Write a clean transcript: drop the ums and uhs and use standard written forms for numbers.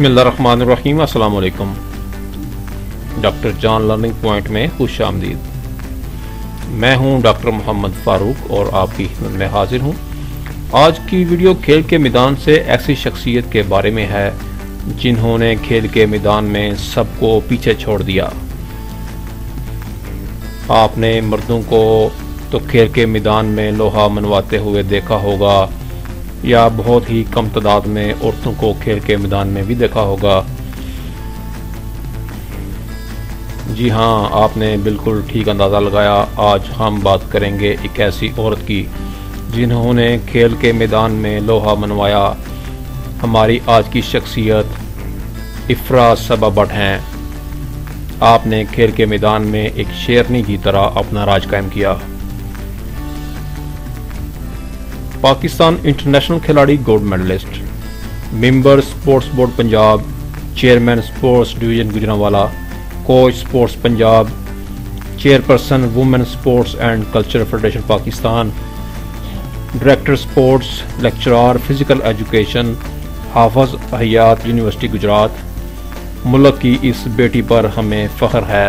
बिस्मिल्लाहिर्रहमानिर्रहीम। अस्सलाम वालेकुम। डॉक्टर जॉन लर्निंग पॉइंट में खुश आमदीद। मैं हूं डॉक्टर मोहम्मद फ़ारूक और आपकी खिदमत में हाजिर हूं। आज की वीडियो खेल के मैदान से ऐसी शख्सियत के बारे में है जिन्होंने खेल के मैदान में सबको पीछे छोड़ दिया। आपने मर्दों को तो खेल के मैदान में लोहा मनवाते हुए देखा होगा या बहुत ही कम तादाद में औरतों को खेल के मैदान में भी देखा होगा। जी हाँ, आपने बिल्कुल ठीक अंदाज़ा लगाया। आज हम बात करेंगे एक ऐसी औरत की जिन्होंने खेल के मैदान में लोहा मनवाया। हमारी आज की शख्सियत इफ्रा सबा भट्ट हैं। आपने खेल के मैदान में एक शेरनी की तरह अपना राज कायम किया। पाकिस्तान इंटरनेशनल खिलाड़ी, gold medallist, member sports board Punjab, chairman sports division Gujranwala, coach sports Punjab, chairperson women sports and culture federation Pakistan, director sports, lecturer physical education, Hafiz Hayat university Gujrat. मुल्क की इस बेटी पर हमें फ़ख्र है।